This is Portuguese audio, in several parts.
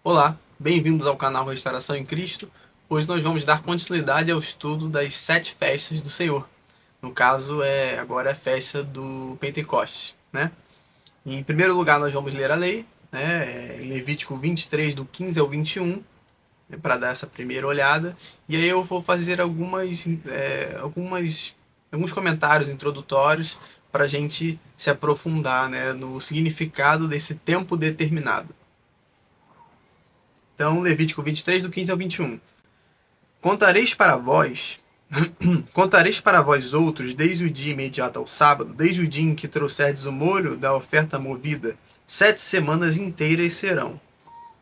Olá, bem-vindos ao canal Restauração em Cristo. Hoje nós vamos dar continuidade ao estudo das 7 festas do Senhor. No caso, agora a festa do Pentecostes, né? Em primeiro lugar, nós vamos ler a lei, né? Em Levítico 23, do 15 ao 21, né? Para dar essa primeira olhada. E aí eu vou fazer alguns comentários introdutórios para a gente se aprofundar, né, no significado desse tempo determinado. Então, Levítico 23, do 15 ao 21. Contareis para vós, contareis para vós outros, desde o dia imediato ao sábado, desde o dia em que trouxerdes o molho da oferta movida, 7 semanas inteiras serão.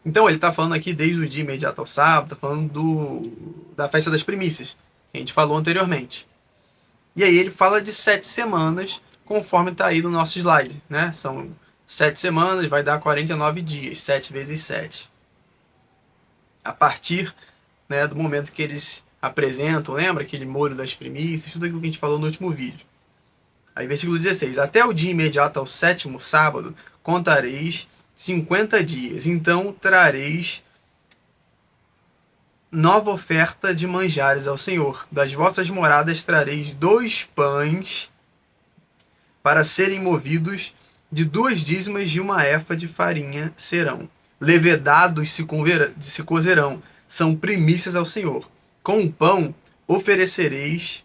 Então, ele está falando aqui desde o dia imediato ao sábado, está falando da festa das primícias, que a gente falou anteriormente. E aí ele fala de 7 semanas, conforme está aí no nosso slide, né? São 7 semanas, vai dar 49 dias, 7 vezes 7. A partir, né, do momento que eles apresentam, lembra aquele molho das primícias, tudo aquilo que a gente falou no último vídeo. Aí versículo 16, até o dia imediato ao 7º sábado, contareis 50 dias, então trareis nova oferta de manjares ao Senhor. Das vossas moradas trareis 2 pães para serem movidos, de 2 dízimas de uma efa de farinha serão. Levedados se cozerão, são primícias ao Senhor. Com o pão oferecereis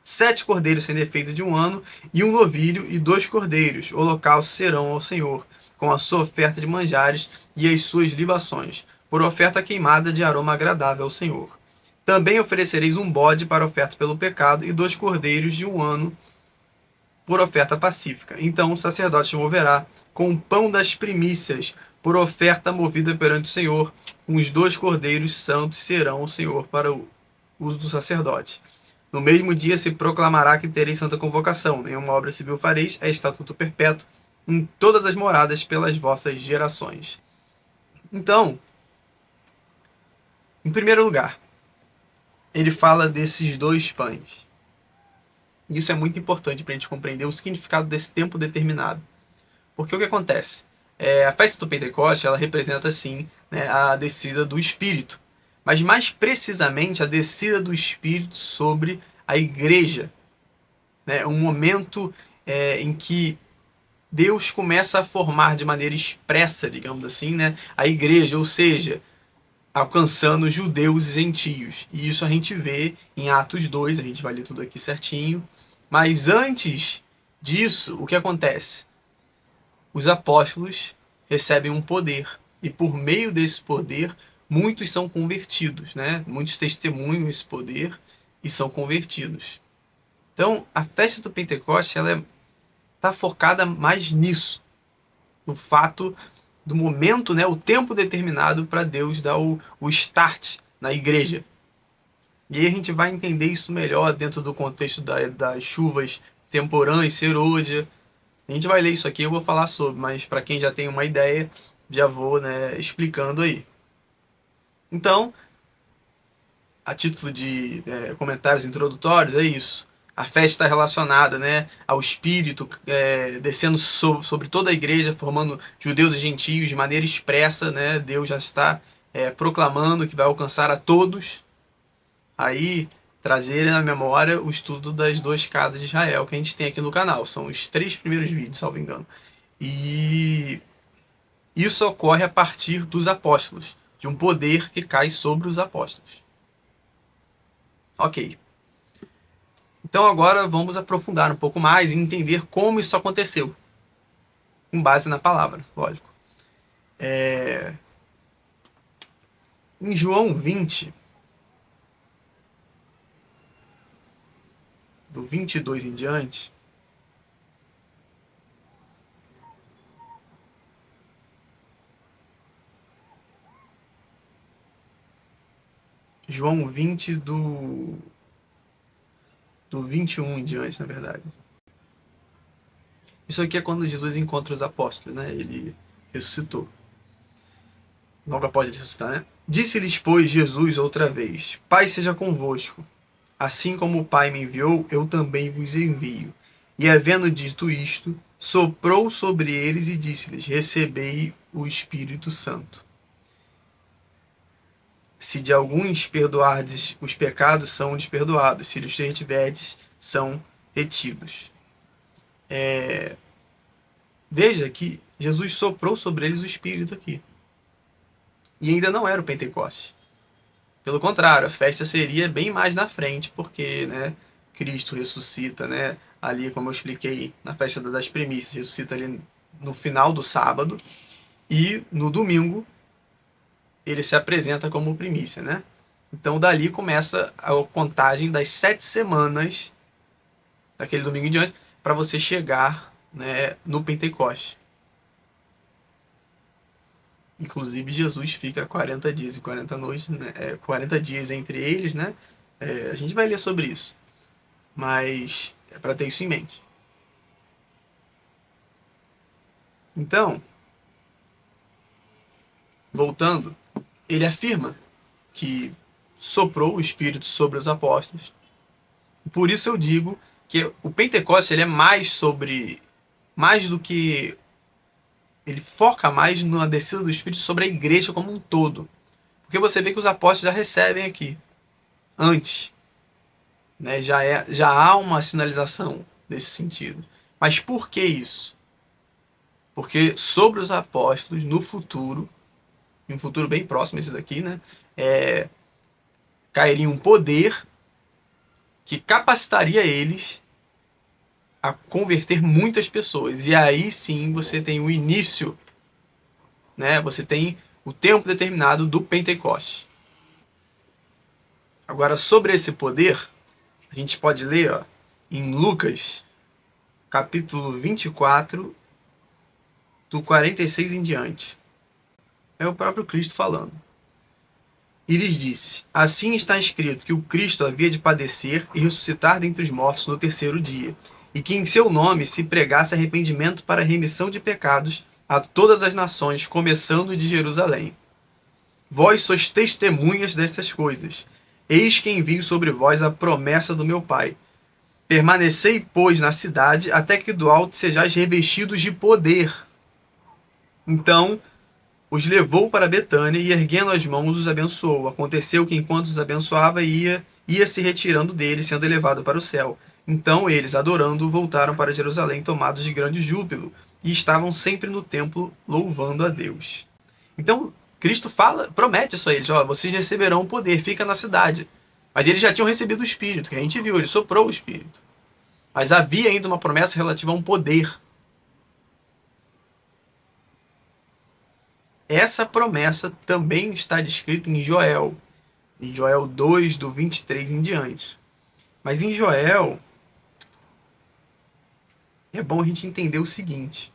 7 cordeiros sem defeito de 1 ano, e um novilho e 2 cordeiros. Holocaustos serão ao Senhor, com a sua oferta de manjares e as suas libações, por oferta queimada de aroma agradável ao Senhor. Também oferecereis um bode para oferta pelo pecado, e 2 cordeiros de 1 ano, por oferta pacífica. Então o sacerdote moverá com o pão das primícias, por oferta movida perante o Senhor, com os 2 cordeiros santos serão ao Senhor para o uso do sacerdote. No mesmo dia se proclamará que tereis santa convocação, nenhuma obra civil fareis, é estatuto perpétuo em todas as moradas pelas vossas gerações. Então, em primeiro lugar, ele fala desses 2 pães. Isso é muito importante para a gente compreender o significado desse tempo determinado. Porque o que acontece? A festa do Pentecoste, ela representa, sim, né, a descida do Espírito. Mas, mais precisamente, a descida do Espírito sobre a igreja. Né? Um momento em que Deus começa a formar de maneira expressa, digamos assim, né, a igreja, ou seja, alcançando judeus e gentios. E isso a gente vê em Atos 2, a gente vai ler tudo aqui certinho. Mas antes disso, o que acontece? Os apóstolos recebem um poder, e por meio desse poder, muitos são convertidos, né? Muitos testemunham esse poder e são convertidos. Então, a festa do Pentecoste, ela está focada mais nisso, no fato do momento, né, o tempo determinado para Deus dar o start na igreja. E aí a gente vai entender isso melhor dentro do contexto das chuvas temporãs, serôdia. A gente vai ler isso aqui, eu vou falar sobre, mas para quem já tem uma ideia, já vou, né, explicando aí. Então, a título de comentários introdutórios, é isso. A festa está relacionada, né, ao Espírito descendo sobre toda a igreja, formando judeus e gentios de maneira expressa. Né? Deus já está proclamando que vai alcançar a todos. Aí, trazer na memória o estudo das 2 casas de Israel que a gente tem aqui no canal. São os 3 primeiros vídeos, salvo engano. E isso ocorre a partir dos apóstolos, de um poder que cai sobre os apóstolos. Ok. Então agora vamos aprofundar um pouco mais e entender como isso aconteceu. Com base na palavra, lógico. Em João 20, do 22 em diante, João 20 do 21 em diante, na verdade. Isso aqui é quando Jesus encontra os apóstolos, né? Ele ressuscitou. Logo após ele ressuscitar, né? Disse-lhes, pois, Jesus outra vez: Pai seja convosco. Assim como o Pai me enviou, eu também vos envio. E havendo dito isto, soprou sobre eles e disse-lhes: recebei o Espírito Santo. Se de alguns perdoardes os pecados, são desperdoados. Se os retiverdes, são retidos. Veja que Jesus soprou sobre eles o Espírito aqui. E ainda não era o Pentecoste. Pelo contrário, a festa seria bem mais na frente, porque, né, Cristo ressuscita, né, ali, como eu expliquei, na festa das primícias, ressuscita ali no final do sábado, e no domingo ele se apresenta como primícia, né? Então dali começa a contagem das 7 semanas, daquele domingo em diante, para você chegar, né, no Pentecoste. Inclusive Jesus fica 40 dias e 40 noites, né? 40 dias entre eles, né? A gente vai ler sobre isso, mas é para ter isso em mente. Então, voltando, ele afirma que soprou o Espírito sobre os apóstolos. Por isso eu digo que o Pentecostes ele é mais do que ele foca mais na descida do Espírito sobre a igreja como um todo. Porque você vê que os apóstolos já recebem aqui antes, né? Já há uma sinalização nesse sentido. Mas por que isso? Porque sobre os apóstolos no futuro, em um futuro bem próximo esse daqui, né, cairia um poder que capacitaria eles a converter muitas pessoas. E aí sim você tem o início, né? Você tem o tempo determinado do Pentecoste. Agora, sobre esse poder, a gente pode ler, ó, em Lucas, capítulo 24, do 46 em diante. É o próprio Cristo falando. E lhes disse: assim está escrito que o Cristo havia de padecer e ressuscitar dentre os mortos no terceiro dia, e que em seu nome se pregasse arrependimento para a remissão de pecados a todas as nações, começando de Jerusalém. Vós sois testemunhas destas coisas. Eis que envio sobre vós a promessa do meu Pai. Permanecei, pois, na cidade, até que do alto sejais revestidos de poder. Então os levou para Betânia e, erguendo as mãos, os abençoou. Aconteceu que, enquanto os abençoava, ia se retirando dele, sendo elevado para o céu. Então eles, adorando, voltaram para Jerusalém, tomados de grande júbilo, e estavam sempre no templo, louvando a Deus. Então, Cristo promete isso a eles: ó, vocês receberão o poder, fica na cidade. Mas eles já tinham recebido o Espírito, que a gente viu, ele soprou o Espírito. Mas havia ainda uma promessa relativa a um poder. Essa promessa também está descrita em Joel 2, do 23 em diante. Mas em Joel, é bom a gente entender o seguinte.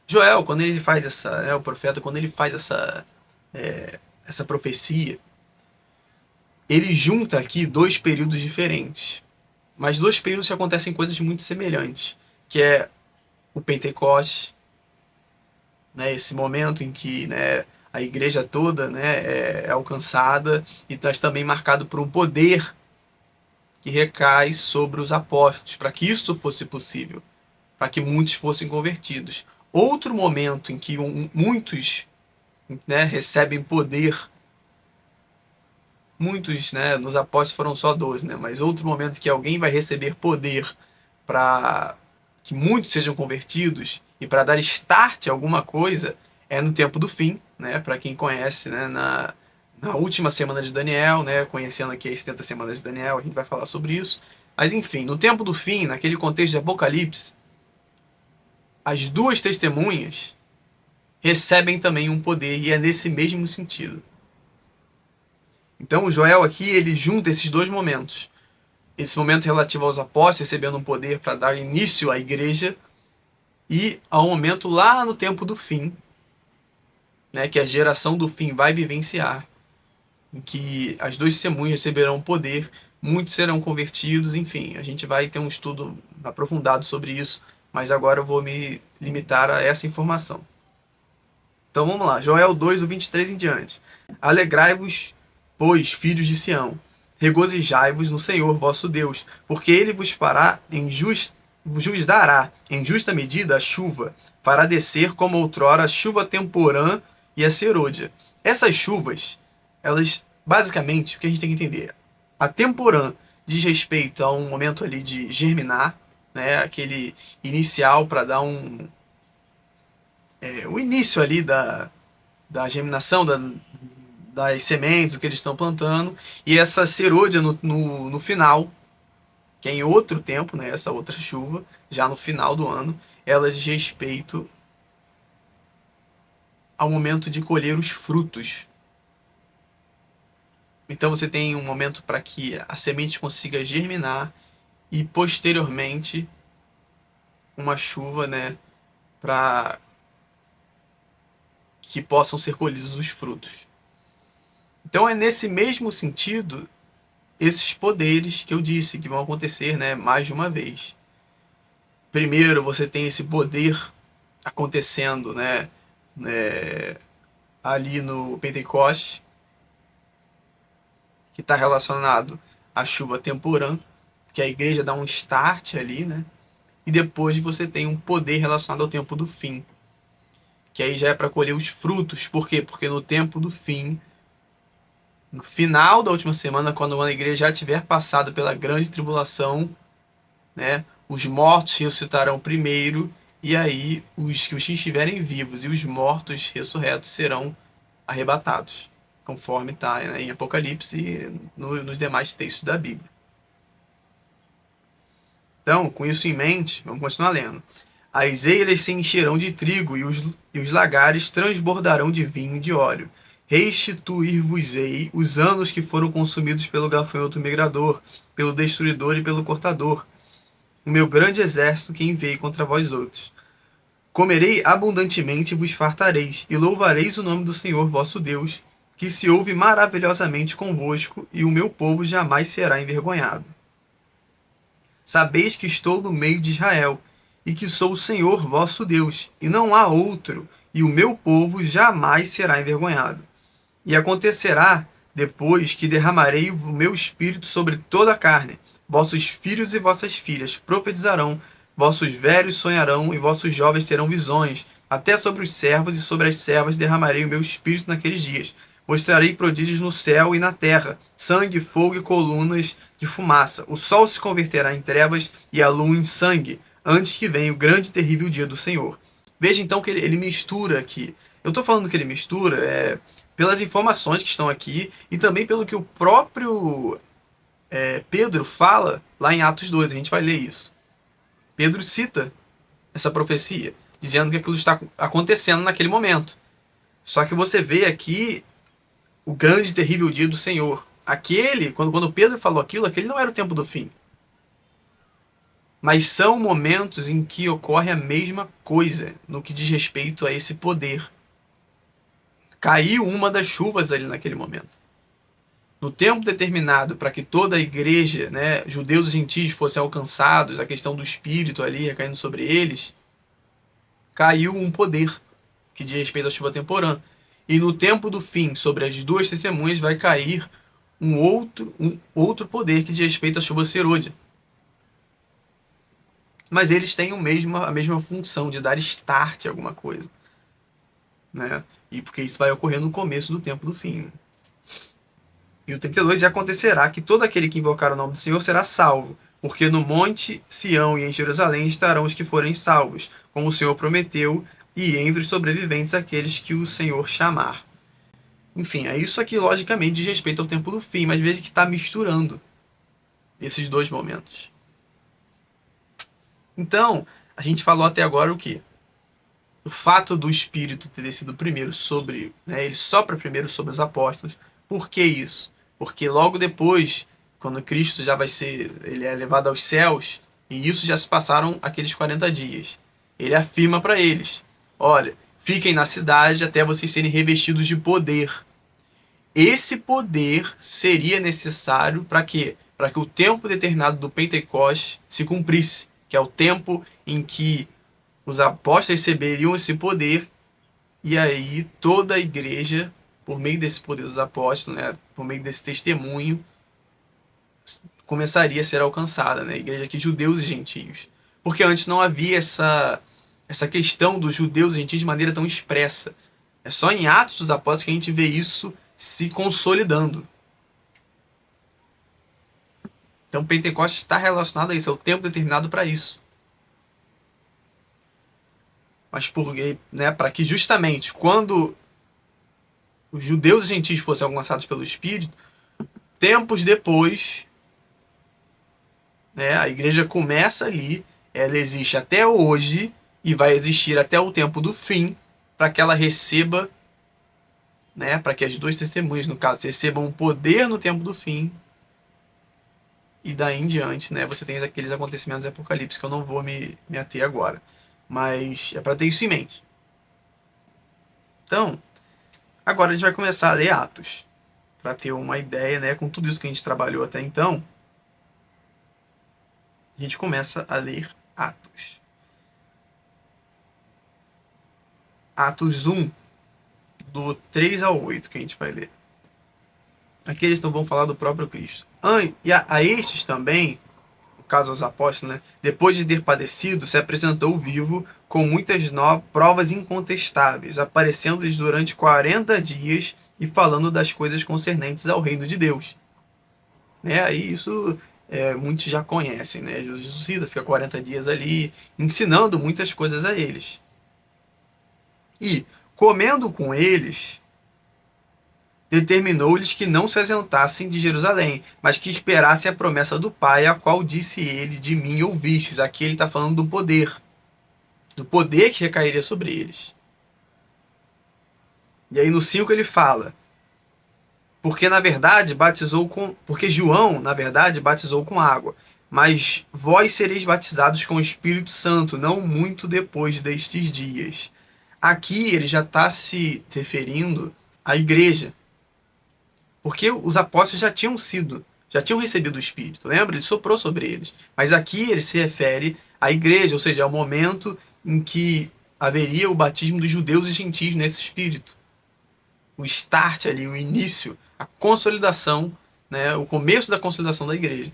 Joel, quando ele faz o profeta, quando ele faz essa profecia, ele junta aqui dois períodos diferentes. Mas dois períodos que acontecem coisas muito semelhantes, que é o Pentecoste, né, esse momento em que, né, a igreja toda, né, é alcançada, e está também marcado por um poder que recai sobre os apóstolos, para que isso fosse possível, para que muitos fossem convertidos. Outro momento em que muitos, né, recebem poder, muitos, né, nos apóstolos foram só 12, né, mas outro momento que alguém vai receber poder para que muitos sejam convertidos e para dar start a alguma coisa é no tempo do fim, né, para quem conhece, né, na última semana de Daniel, né, conhecendo aqui as 70 semanas de Daniel, a gente vai falar sobre isso. Mas enfim, no tempo do fim, naquele contexto de Apocalipse, as duas testemunhas recebem também um poder, e é nesse mesmo sentido. Então o Joel aqui, ele junta esses dois momentos. Esse momento relativo aos apóstolos recebendo um poder para dar início à igreja, e ao momento lá no tempo do fim, né, que a geração do fim vai vivenciar, em que as duas testemunhas receberão poder, muitos serão convertidos, enfim, a gente vai ter um estudo aprofundado sobre isso, mas agora eu vou me limitar a essa informação. Então vamos lá, Joel 2, do 23 em diante. Alegrai-vos, pois, filhos de Sião, regozijai-vos no Senhor vosso Deus, porque ele vos fará vos dará em justa medida a chuva, fará descer como outrora a chuva temporã e a serôdia. Essas chuvas, elas, basicamente, o que a gente tem que entender? A temporã diz respeito a um momento ali de germinar, né, aquele inicial para dar o início ali da germinação das sementes, do que eles estão plantando, e essa serôdia no final, que é em outro tempo, né, essa outra chuva, já no final do ano, ela diz respeito ao momento de colher os frutos. Então você tem um momento para que a semente consiga germinar e posteriormente uma chuva, né, para que possam ser colhidos os frutos. Então é nesse mesmo sentido esses poderes que eu disse que vão acontecer, né, mais de uma vez. Primeiro você tem esse poder acontecendo, né, ali no Pentecoste, que está relacionado à chuva temporã, que a igreja dá um start ali, né? E depois você tem um poder relacionado ao tempo do fim, que aí já é para colher os frutos. Por quê? Porque no tempo do fim, no final da última semana, quando a igreja já tiver passado pela grande tribulação, né? Os mortos ressuscitarão primeiro, e aí os que estiverem vivos e os mortos ressurretos serão arrebatados, conforme está em Apocalipse e nos demais textos da Bíblia. Então, com isso em mente, vamos continuar lendo. As eiras se encherão de trigo e os lagares transbordarão de vinho e de óleo. Restituir-vos-ei os anos que foram consumidos pelo gafanhoto migrador, pelo destruidor e pelo cortador, o meu grande exército que enviei contra vós outros. Comerei abundantemente e vos fartareis, e louvareis o nome do Senhor vosso Deus, que se ouve maravilhosamente convosco, e o meu povo jamais será envergonhado. Sabeis que estou no meio de Israel, e que sou o Senhor vosso Deus, e não há outro, e o meu povo jamais será envergonhado. E acontecerá depois que derramarei o meu espírito sobre toda a carne. Vossos filhos e vossas filhas profetizarão, vossos velhos sonharão e vossos jovens terão visões. Até sobre os servos e sobre as servas derramarei o meu espírito naqueles dias. Mostrarei prodígios no céu e na terra, sangue, fogo e colunas de fumaça. O sol se converterá em trevas e a lua em sangue, antes que venha o grande e terrível dia do Senhor. Veja então que ele mistura aqui. Eu estou falando que ele mistura pelas informações que estão aqui e também pelo que o próprio Pedro fala lá em Atos 2. A gente vai ler isso. Pedro cita essa profecia, dizendo que aquilo está acontecendo naquele momento. Só que você vê aqui o grande e terrível dia do Senhor. Quando Pedro falou aquilo, aquele não era o tempo do fim. Mas são momentos em que ocorre a mesma coisa no que diz respeito a esse poder. Caiu uma das chuvas ali naquele momento. No tempo determinado para que toda a igreja, né, judeus e gentios fossem alcançados, a questão do Espírito ali recaindo sobre eles, caiu um poder que diz respeito à chuva temporã. E no tempo do fim, sobre as duas testemunhas, vai cair um outro poder que diz respeito à chuva serôdia. Mas eles têm a mesma função de dar start a alguma coisa, né? E porque isso vai ocorrer no começo do tempo do fim. Né? E o 32, e acontecerá que todo aquele que invocar o nome do Senhor será salvo, porque no monte Sião e em Jerusalém estarão os que forem salvos, como o Senhor prometeu, e entre os sobreviventes aqueles que o Senhor chamar. Enfim, é isso aqui logicamente diz respeito ao tempo do fim, mas veja que está misturando esses dois momentos. Então, a gente falou até agora o quê? O fato do Espírito ter descido primeiro sobre, né, ele sopra primeiro sobre os apóstolos. Por que isso? Porque logo depois, quando Cristo já ele é levado aos céus, e isso já se passaram aqueles 40 dias. Ele afirma para eles, olha, fiquem na cidade até vocês serem revestidos de poder. Esse poder seria necessário para quê? Para que o tempo determinado do Pentecostes se cumprisse, que é o tempo em que os apóstolos receberiam esse poder, e aí toda a igreja, por meio desse poder dos apóstolos, né, por meio desse testemunho, começaria a ser alcançada, né? A igreja aqui, judeus e gentios. Porque antes não havia essa questão dos judeus e gentios de maneira tão expressa. É só em Atos dos Apóstolos que a gente vê isso se consolidando. Então Pentecostes está relacionado a isso, é o tempo determinado para isso. Mas né, para que justamente quando os judeus e gentios fossem alcançados pelo Espírito, tempos depois, né, a igreja começa ali, ela existe até hoje e vai existir até o tempo do fim, para que ela receba, né, para que as duas testemunhas, no caso, recebam o poder no tempo do fim. E daí em diante, né, você tem aqueles acontecimentos de Apocalipse que eu não vou me ater agora. Mas é para ter isso em mente. Então, agora a gente vai começar a ler Atos. Para ter uma ideia, né, com tudo isso que a gente trabalhou até então, a gente começa a ler Atos. Atos 1, do 3 ao 8, que a gente vai ler. Aqui eles não vão falar do próprio Cristo. E a estes também, no caso aos apóstolos, né, depois de ter padecido, se apresentou vivo com muitas provas incontestáveis, aparecendo-lhes durante 40 dias e falando das coisas concernentes ao reino de Deus. Né, aí isso muitos já conhecem, né? Jesus ressuscita, fica 40 dias ali, ensinando muitas coisas a eles. E, comendo com eles, determinou-lhes que não se ausentassem de Jerusalém, mas que esperassem a promessa do Pai, a qual disse ele, de mim ouvistes. Aqui ele está falando do poder que recairia sobre eles. E aí no 5 ele fala, porque João, na verdade, batizou com água, mas vós sereis batizados com o Espírito Santo, não muito depois destes dias. Aqui ele já está se referindo à igreja, porque os apóstolos já tinham recebido o Espírito, lembra? Ele soprou sobre eles. Mas aqui ele se refere à igreja, ou seja, ao momento em que haveria o batismo dos judeus e gentios nesse Espírito. O start ali, o início, a consolidação, né, o começo da consolidação da igreja.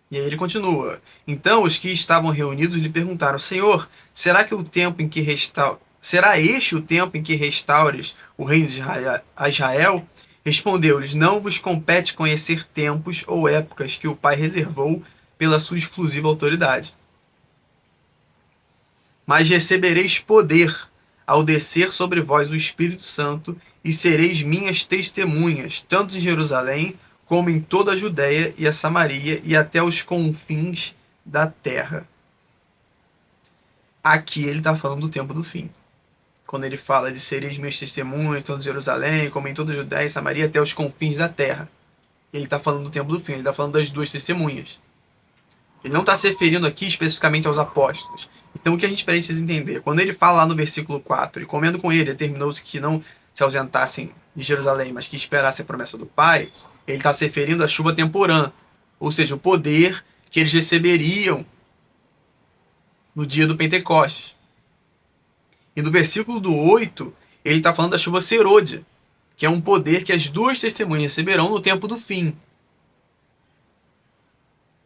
E aí ele continua. Então os que estavam reunidos lhe perguntaram, Senhor, será este o tempo em que restaures o reino de Israel? Respondeu-lhes, não vos compete conhecer tempos ou épocas que o Pai reservou pela sua exclusiva autoridade. Mas recebereis poder ao descer sobre vós o Espírito Santo e sereis minhas testemunhas, tanto em Jerusalém como em toda a Judéia e a Samaria e até os confins da terra. Aqui ele está falando do tempo do fim. Quando ele fala de sereis minhas testemunhas, tanto em Jerusalém como em toda a Judéia e Samaria até os confins da terra. Ele está falando do tempo do fim, ele está falando das duas testemunhas. Ele não está se referindo aqui especificamente aos apóstolos. Então o que a gente precisa entender? Quando ele fala lá no versículo 4, e comendo com ele, determinou-se que não se ausentassem de Jerusalém, mas que esperassem a promessa do Pai, ele está se referindo à chuva temporã, ou seja, o poder que eles receberiam no dia do Pentecostes. E no versículo do 8, ele está falando da chuva serôdia, que é um poder que as duas testemunhas receberão no tempo do fim.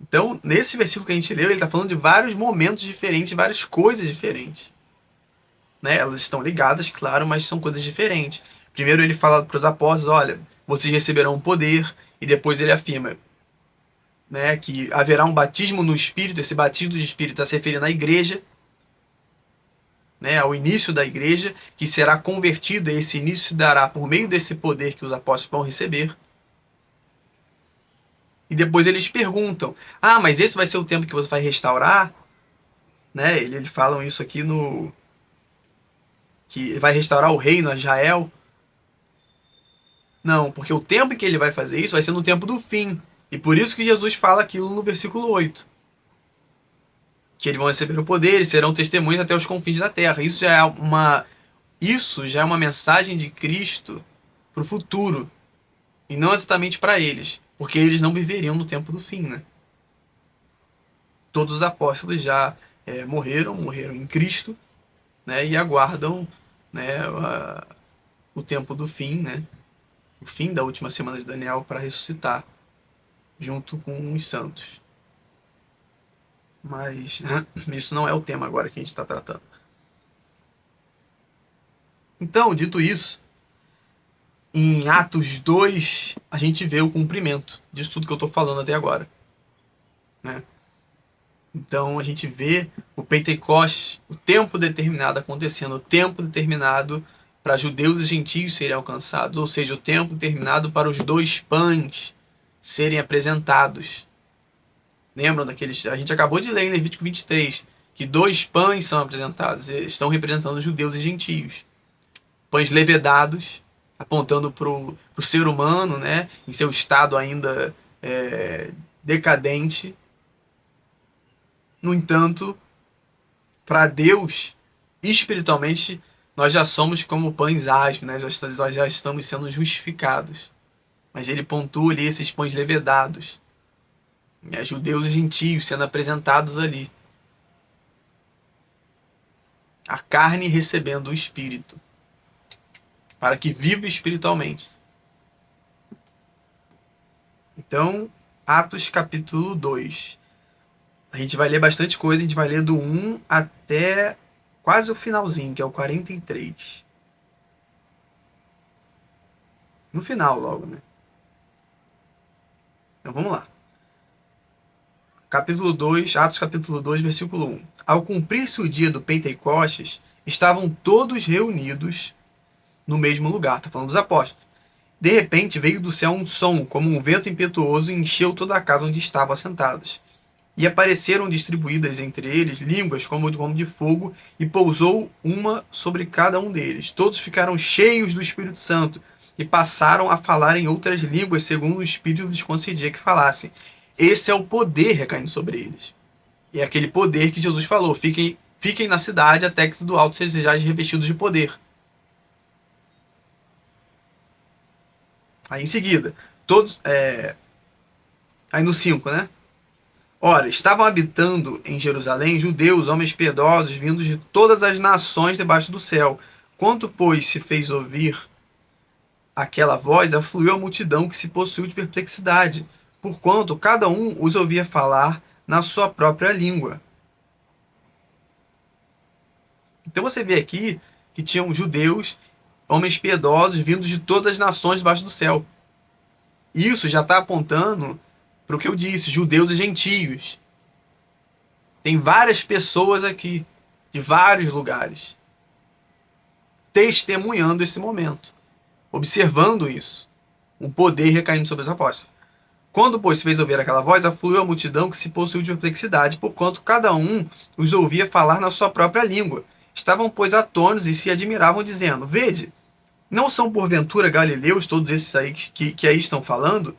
Então, nesse versículo que a gente leu, ele está falando de vários momentos diferentes, várias coisas diferentes. Né? Elas estão ligadas, claro, mas são coisas diferentes. Primeiro ele fala para os apóstolos, olha, vocês receberão poder, e depois ele afirma, né, que haverá um batismo no Espírito, esse batismo do Espírito está se referindo à igreja, né, ao início da igreja, que será convertida, e esse início se dará por meio desse poder que os apóstolos vão receber. E depois eles perguntam, mas esse vai ser o tempo que você vai restaurar? Né, eles falam isso aqui que vai restaurar o reino a Israel. Não, porque o tempo em que ele vai fazer isso vai ser no tempo do fim. E por isso que Jesus fala aquilo no versículo 8. Que eles vão receber o poder e serão testemunhas até os confins da terra. Isso já é uma mensagem de Cristo para o futuro. E não exatamente para eles. Porque eles não viveriam no tempo do fim, né? Todos os apóstolos já morreram em Cristo, né? E aguardam, né, o tempo do fim, né? o fim da última semana de Daniel, para ressuscitar junto com os santos. Mas isso não é o tema agora que a gente está tratando. Então, dito isso, em Atos 2, a gente vê o cumprimento disso tudo que eu estou falando até agora. Né? Então, a gente vê o Pentecostes, o tempo determinado acontecendo, o tempo determinado para judeus e gentios serem alcançados, ou seja, o tempo determinado para os 2 pães serem apresentados. Lembram daqueles... A gente acabou de ler em Levítico 23 que 2 pães são apresentados, estão representando judeus e gentios. Pães levedados, apontando para o ser humano, né, em seu estado ainda decadente. No entanto, para Deus, espiritualmente, nós já somos como pães áspers, né? Nós já estamos sendo justificados. Mas ele pontua ali esses pães levedados, né? Judeus e gentios sendo apresentados ali. A carne recebendo o espírito, para que viva espiritualmente. Então, Atos capítulo 2. A gente vai ler bastante coisa, a gente vai ler do 1 até quase o finalzinho, que é o 43. No final, logo, né? Então vamos lá. Capítulo 2, Atos capítulo 2, versículo 1. Ao cumprir-se o dia do Pentecostes, estavam todos reunidos no mesmo lugar. Está falando dos apóstolos. De repente veio do céu um som, como um vento impetuoso, e encheu toda a casa onde estavam assentados. E apareceram distribuídas entre eles línguas como de fogo, e pousou uma sobre cada um deles. Todos ficaram cheios do Espírito Santo e passaram a falar em outras línguas, segundo o Espírito lhes concedia que falassem. Esse é o poder recaindo sobre eles. E é aquele poder que Jesus falou: fiquem na cidade até que do alto sejais revestidos de poder. Aí em seguida, todos. Aí no 5, né? Ora, estavam habitando em Jerusalém judeus, homens piedosos, vindos de todas as nações debaixo do céu. Quando, pois, se fez ouvir aquela voz, afluiu a multidão que se possuiu de perplexidade, porquanto cada um os ouvia falar na sua própria língua. Então você vê aqui que tinham judeus, homens piedosos, vindos de todas as nações debaixo do céu. Isso já está apontando para o que eu disse, judeus e gentios. Tem várias pessoas aqui, de vários lugares, testemunhando esse momento, observando isso, um poder recaindo sobre os apóstolos. Quando, pois, se fez ouvir aquela voz, afluiu a multidão que se possuiu de perplexidade, porquanto cada um os ouvia falar na sua própria língua. Estavam, pois, atônitos e se admiravam, dizendo: Vede, não são porventura galileus todos esses aí que aí estão falando?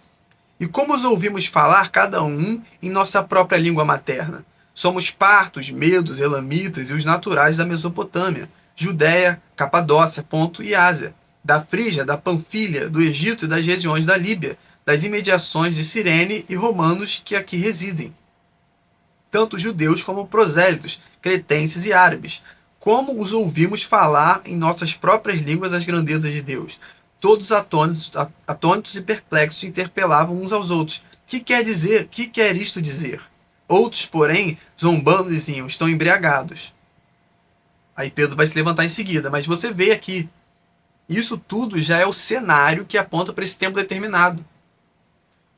E como os ouvimos falar, cada um em nossa própria língua materna? Somos partos, medos, elamitas e os naturais da Mesopotâmia, Judéia, Capadócia, Ponto e Ásia, da Frígia, da Panfilha, do Egito e das regiões da Líbia, das imediações de Cirene e romanos que aqui residem, tanto judeus como prosélitos, cretenses e árabes. Como os ouvimos falar em nossas próprias línguas as grandezas de Deus? Todos atônitos e perplexos interpelavam uns aos outros. Que quer dizer? Que quer isto dizer? Outros, porém, zombando, diziam: estão embriagados. Aí Pedro vai se levantar em seguida, mas você vê aqui, isso tudo já é o cenário que aponta para esse tempo determinado.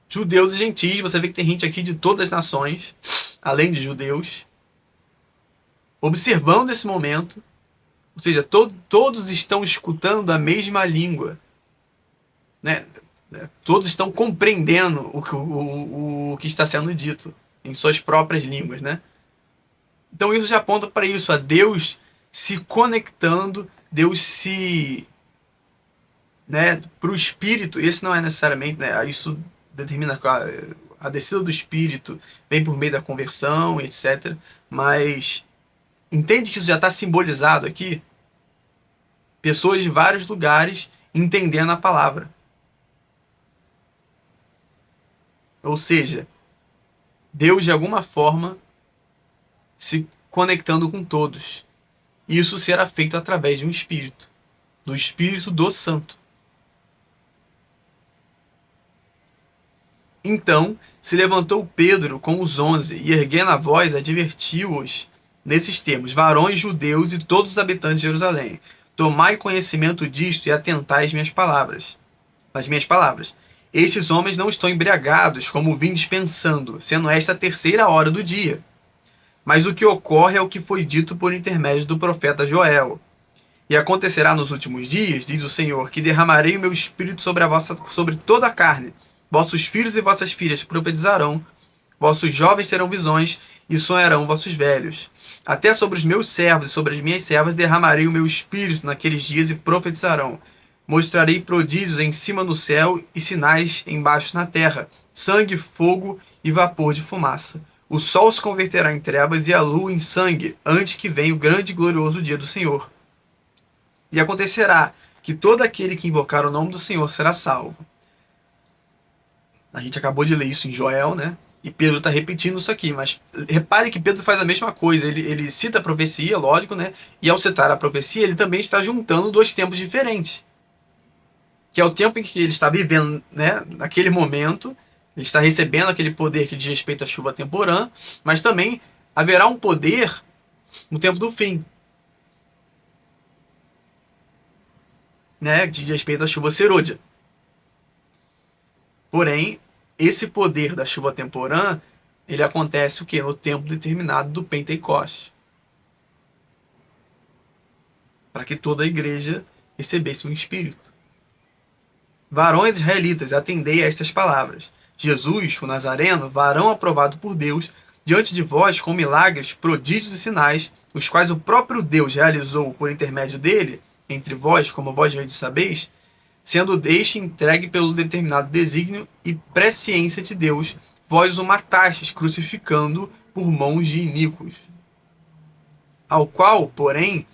Judeus e gentios, você vê que tem gente aqui de todas as nações, além de judeus, observando esse momento, ou seja, todos estão escutando a mesma língua, né? Todos estão compreendendo o que está sendo dito em suas próprias línguas, né? Então isso já aponta para isso, a Deus se conectando, Deus se, né, para o Espírito. Esse não é necessariamente, né, isso determina a descida do Espírito, vem por meio da conversão, etc. Mas entende que isso já está simbolizado aqui? Pessoas de vários lugares entendendo a palavra. Ou seja, Deus de alguma forma se conectando com todos. Isso será feito através de um Espírito, do Espírito do Santo. Então se levantou Pedro com os 11 e, erguendo a voz, advertiu-os nesses termos: varões judeus e todos os habitantes de Jerusalém, tomai conhecimento disto e atentai às minhas palavras. Estes homens não estão embriagados, como vindes pensando, sendo esta a terceira hora do dia. Mas o que ocorre é o que foi dito por intermédio do profeta Joel. E acontecerá nos últimos dias, diz o Senhor, que derramarei o meu espírito sobre toda a carne. Vossos filhos e vossas filhas profetizarão, vossos jovens terão visões e sonharão vossos velhos. Até sobre os meus servos e sobre as minhas servas derramarei o meu espírito naqueles dias e profetizarão. Mostrarei prodígios em cima no céu e sinais embaixo na terra, sangue, fogo e vapor de fumaça. O sol se converterá em trevas e a lua em sangue, antes que venha o grande e glorioso dia do Senhor. E acontecerá que todo aquele que invocar o nome do Senhor será salvo. A gente acabou de ler isso em Joel, né? E Pedro está repetindo isso aqui, mas repare que Pedro faz a mesma coisa. Ele cita a profecia, lógico, né? E ao citar a profecia, ele também está juntando dois tempos diferentes. Que é o tempo em que ele está vivendo, né? Naquele momento, ele está recebendo aquele poder que diz respeito à chuva temporã, mas também haverá um poder no tempo do fim, né? Que diz respeito à chuva serôdia. Porém, esse poder da chuva temporã, ele acontece o quê? No tempo determinado do Pentecoste. Para que toda a igreja recebesse um Espírito. Varões israelitas, atendei a estas palavras. Jesus, o Nazareno, varão aprovado por Deus, diante de vós com milagres, prodígios e sinais, os quais o próprio Deus realizou por intermédio dele, entre vós, como vós mesmos sabeis, sendo deste entregue pelo determinado desígnio e presciência de Deus, vós o matastes, crucificando por mãos de iníquos. Ao qual, porém,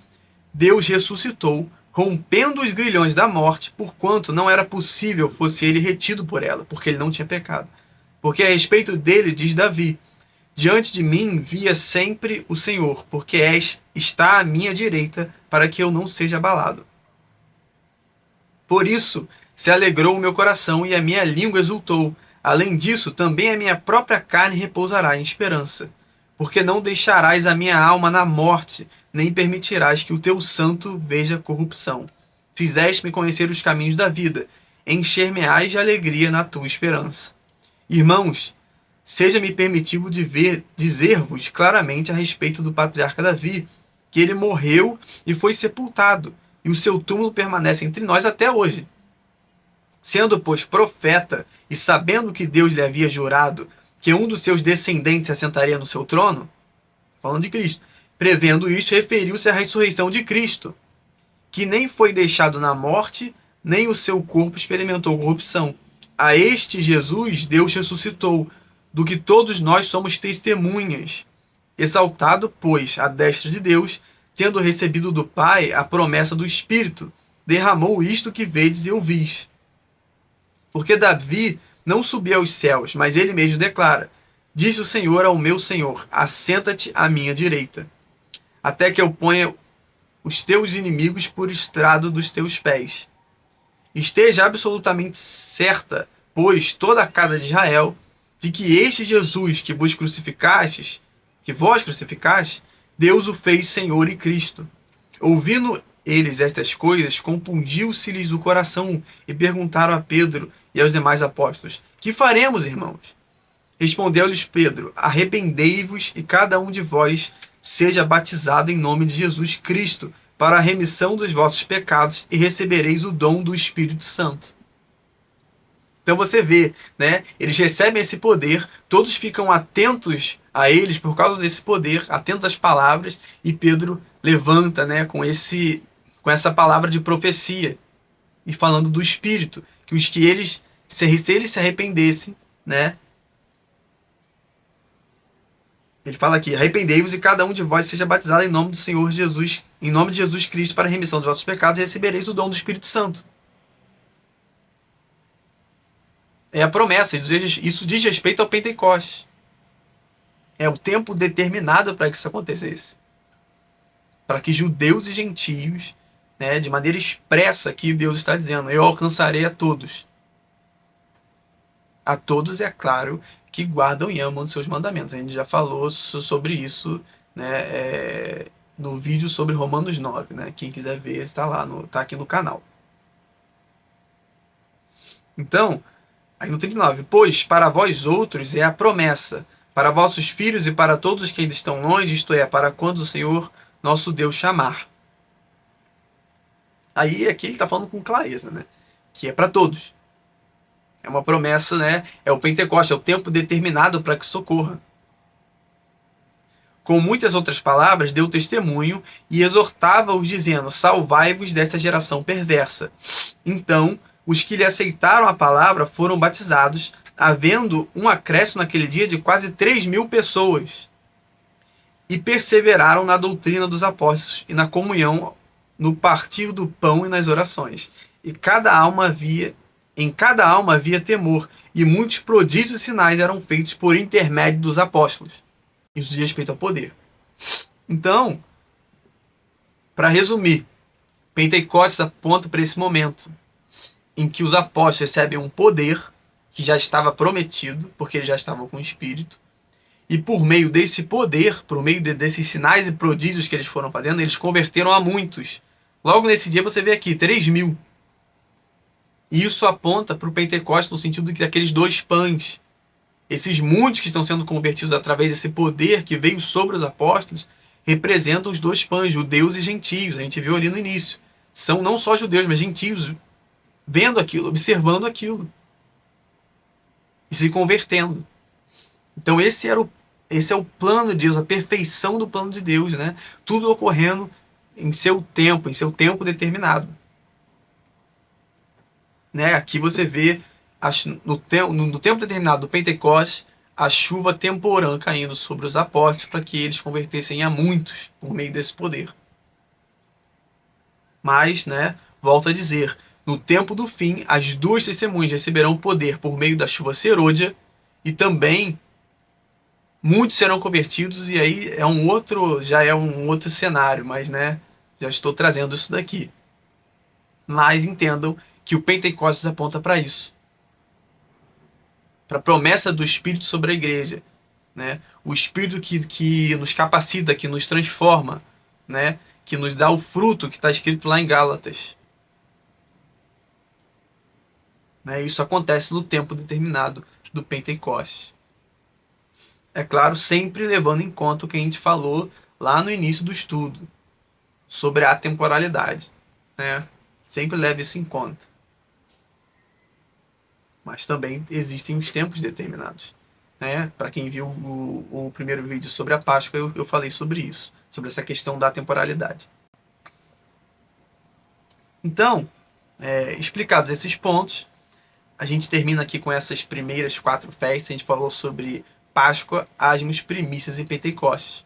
Deus ressuscitou, rompendo os grilhões da morte, porquanto não era possível fosse ele retido por ela, porque ele não tinha pecado. Porque a respeito dele diz Davi: diante de mim via sempre o Senhor, porque está à minha direita, para que eu não seja abalado. Por isso se alegrou o meu coração e a minha língua exultou. Além disso, também a minha própria carne repousará em esperança. Porque não deixarás a minha alma na morte, nem permitirás que o teu santo veja corrupção. Fizeste-me conhecer os caminhos da vida, encher-me-ás de alegria na tua esperança. Irmãos, seja-me permitido dizer-vos claramente a respeito do patriarca Davi, que ele morreu e foi sepultado, e o seu túmulo permanece entre nós até hoje. Sendo, pois, profeta, e sabendo que Deus lhe havia jurado que um dos seus descendentes se assentaria no seu trono, falando de Cristo, prevendo isto, referiu-se à ressurreição de Cristo, que nem foi deixado na morte, nem o seu corpo experimentou corrupção. A este Jesus Deus ressuscitou, do que todos nós somos testemunhas. Exaltado, pois, à destra de Deus, tendo recebido do Pai a promessa do Espírito, derramou isto que vedes e ouvis. Porque Davi não subiu aos céus, mas ele mesmo declara: disse o Senhor ao meu Senhor, assenta-te à minha direita, até que eu ponha os teus inimigos por estrado dos teus pés. Esteja absolutamente certa, pois, toda a casa de Israel, de que este Jesus que vós crucificastes, Deus o fez Senhor e Cristo. Ouvindo eles estas coisas, compungiu-se-lhes o coração e perguntaram a Pedro e aos demais apóstolos: que faremos, irmãos? Respondeu-lhes Pedro: arrependei-vos e cada um de vós seja batizado em nome de Jesus Cristo para a remissão dos vossos pecados e recebereis o dom do Espírito Santo. Então você vê, né? Eles recebem esse poder, todos ficam atentos a eles por causa desse poder, atentos às palavras, e Pedro levanta, né, com essa palavra de profecia e falando do Espírito, que os que eles se eles se arrependessem, né? Ele fala aqui: arrependei-vos e cada um de vós seja batizado em nome do Senhor Jesus, em nome de Jesus Cristo para a remissão dos vossos pecados, e recebereis o dom do Espírito Santo. É a promessa, isso diz respeito ao Pentecostes. É o tempo determinado para que isso acontecesse. Para que judeus e gentios, né, de maneira expressa aqui Deus está dizendo: eu alcançarei a todos. A todos, é claro, que guardam e amam os seus mandamentos. A gente já falou sobre isso, né, no vídeo sobre Romanos 9, né? Quem quiser ver, está lá, tá aqui no canal. Então, aí no 39, pois para vós outros é a promessa, para vossos filhos e para todos que ainda estão longe, isto é, para quando o Senhor nosso Deus chamar. Aí aqui ele está falando com clareza, né? Que é para todos. É uma promessa, né? É o Pentecoste, é o tempo determinado para que socorra. Com muitas outras palavras, deu testemunho e exortava-os, dizendo: salvai-vos dessa geração perversa. Então, os que lhe aceitaram a palavra foram batizados, havendo um acréscimo naquele dia de quase 3.000 pessoas. E perseveraram na doutrina dos apóstolos e na comunhão, no partir do pão e nas orações. E em cada alma havia temor, e muitos prodígios e sinais eram feitos por intermédio dos apóstolos. Isso diz respeito ao poder. Então, para resumir, Pentecostes aponta para esse momento em que os apóstolos recebem um poder que já estava prometido, porque eles já estavam com o Espírito, e por meio desse poder, por meio desses sinais e prodígios que eles foram fazendo, eles converteram a muitos. Logo nesse dia você vê aqui, 3.000. E isso aponta para o Pentecostes no sentido de aqueles 2 pães. Esses muitos que estão sendo convertidos através desse poder que veio sobre os apóstolos, representam os 2 pães, judeus e gentios. A gente viu ali no início. São não só judeus, mas gentios, vendo aquilo, observando aquilo. E se convertendo. Então esse é o plano de Deus, a perfeição do plano de Deus, né? Tudo ocorrendo em seu tempo determinado. Né? Aqui você vê no tempo determinado do Pentecostes, a chuva temporã caindo sobre os apóstolos para que eles convertessem a muitos por meio desse poder. Mas, né, volto a dizer, no tempo do fim, as 2 testemunhas receberão poder por meio da chuva serôdia e também muitos serão convertidos, e aí já é um outro cenário, mas, né, já estou trazendo isso daqui. Mas entendam que o Pentecostes aponta para isso. Para a promessa do Espírito sobre a igreja, né? O Espírito que nos capacita, que nos transforma, né? Que nos dá o fruto que está escrito lá em Gálatas. Né? Isso acontece no tempo determinado do Pentecostes. É claro, sempre levando em conta o que a gente falou lá no início do estudo, sobre a temporalidade. Né? Sempre leve isso em conta. Mas também existem os tempos determinados. Né? Para quem viu o primeiro vídeo sobre a Páscoa, eu falei sobre isso, sobre essa questão da temporalidade. Então, explicados esses pontos, a gente termina aqui com essas primeiras 4 festas. A gente falou sobre Páscoa, Asmos, Primícias e Pentecostes.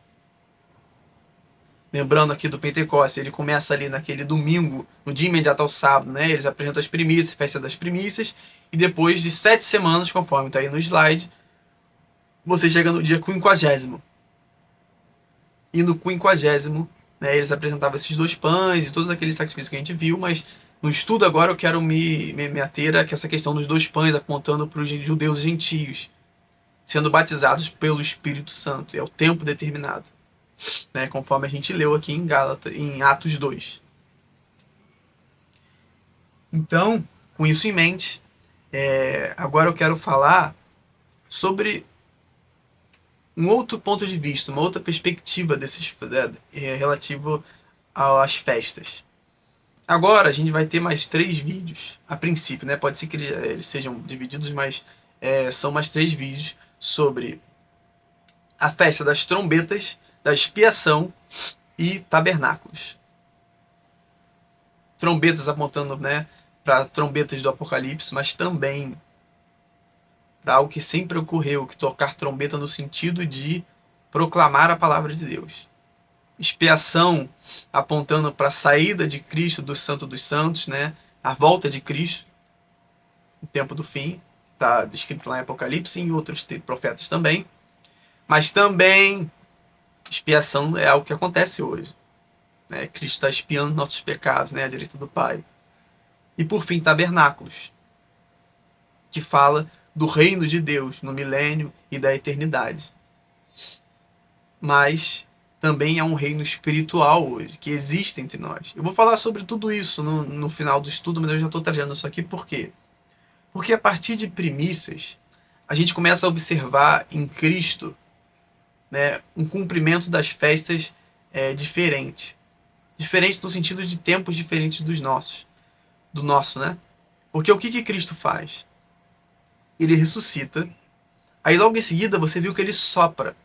Lembrando aqui do Pentecostes, ele começa ali naquele domingo, no dia imediato ao sábado, né? Eles apresentam as primícias, festa das primícias, e depois de 7 semanas, conforme está aí no slide, você chega no dia 50º. E no 50º, né, eles apresentavam esses 2 pães e todos aqueles sacrifícios que a gente viu, mas no estudo agora eu quero me ater a essa questão dos 2 pães apontando para os judeus e gentios, sendo batizados pelo Espírito Santo. É o tempo determinado, né, conforme a gente leu aqui em Atos 2. Então, com isso em mente, agora eu quero falar sobre um outro ponto de vista, uma outra perspectiva relativo às festas. Agora a gente vai ter mais 3 vídeos, a princípio, né? Pode ser que eles sejam divididos, mas são mais 3 vídeos sobre a festa das trombetas, da expiação e tabernáculos. Trombetas apontando, né, para trombetas do Apocalipse, mas também para algo que sempre ocorreu, que tocar trombeta no sentido de proclamar a palavra de Deus. Expiação apontando para a saída de Cristo do Santo dos Santos, né? A volta de Cristo, o tempo do fim, está descrito lá em Apocalipse e em outros profetas também. Mas também expiação é algo que acontece hoje, né? Cristo está expiando nossos pecados, né? À direita do Pai. E por fim, tabernáculos, que fala do reino de Deus no milênio e da eternidade. Mas também é um reino espiritual hoje, que existe entre nós. Eu vou falar sobre tudo isso no final do estudo, mas eu já estou trazendo isso aqui por quê? Porque a partir de premissas, a gente começa a observar em Cristo, né, um cumprimento das festas diferente. Diferente no sentido de tempos diferentes dos nossos. Do nosso, né? Porque o que Cristo faz? Ele ressuscita, aí logo em seguida você viu que ele sopra.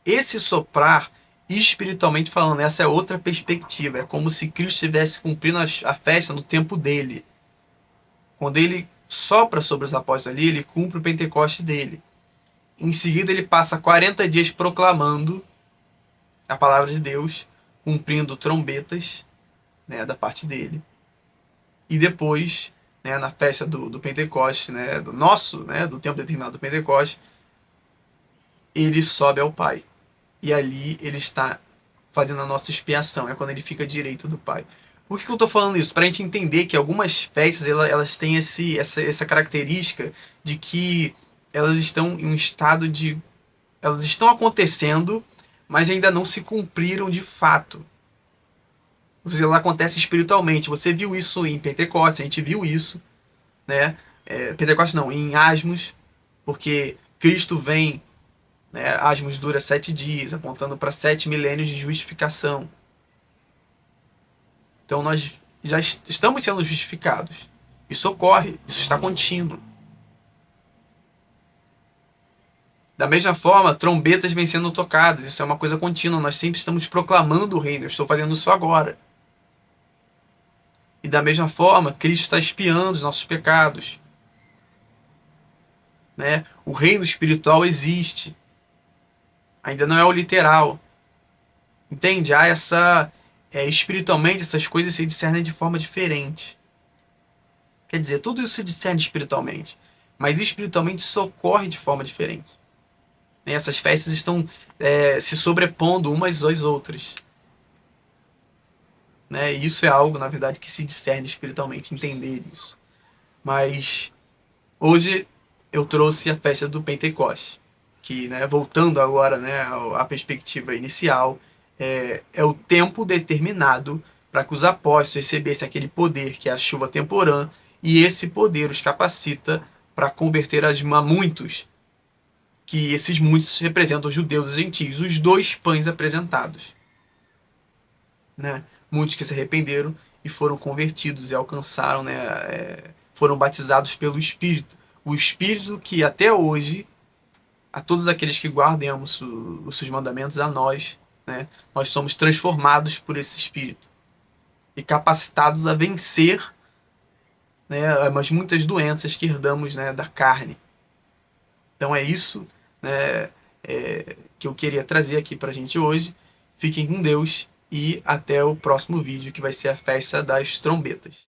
Esse soprar, espiritualmente falando, essa é outra perspectiva. É como se Cristo estivesse cumprindo a festa no tempo dele. Quando ele sopra sobre os apóstolos ali, ele cumpre o Pentecoste dele. Em seguida, ele passa 40 dias proclamando a palavra de Deus, cumprindo trombetas, né, da parte dele. E depois, né, na festa do Pentecoste, né, do nosso, né, do tempo determinado do Pentecoste, ele sobe ao Pai. E ali ele está fazendo a nossa expiação. É quando ele fica à direita do Pai. Por que eu estou falando isso? Para a gente entender que algumas festas elas têm essa característica de que elas estão em um estado de... Elas estão acontecendo, mas ainda não se cumpriram de fato. Ou seja, ela acontece espiritualmente. Você viu isso em Pentecostes, a gente viu isso, né? Pentecostes não, em Asmos, porque Cristo vem, né? Asmos dura 7 dias, apontando para 7 milênios de justificação. Então nós já estamos sendo justificados. Isso ocorre, isso está contínuo. Da mesma forma, trombetas vêm sendo tocadas, isso é uma coisa contínua, nós sempre estamos proclamando o reino, eu estou fazendo isso agora. E da mesma forma, Cristo está expiando os nossos pecados. Né? O reino espiritual existe. Ainda não é o literal. Entende? Há espiritualmente, essas coisas se discernem de forma diferente. Quer dizer, tudo isso se discerne espiritualmente. Mas espiritualmente isso ocorre de forma diferente. E essas festas estão se sobrepondo umas às outras. Né? E isso é algo, na verdade, que se discerne espiritualmente, entender isso. Mas hoje eu trouxe a festa do Pentecoste, que, né, voltando agora, né, à perspectiva inicial, é o tempo determinado para que os apóstolos recebessem aquele poder que é a chuva temporã, e esse poder os capacita para converter a muitos, que esses muitos representam os judeus e gentios, os 2 pães apresentados. Né? Muitos que se arrependeram e foram convertidos e alcançaram, né, foram batizados pelo Espírito. O Espírito que até hoje, a todos aqueles que guardemos os seus mandamentos, a nós, né, nós somos transformados por esse Espírito e capacitados a vencer, né, as muitas doenças que herdamos, né, da carne. Então é isso, né, que eu queria trazer aqui para a gente hoje. Fiquem com Deus e até o próximo vídeo, que vai ser a festa das trombetas.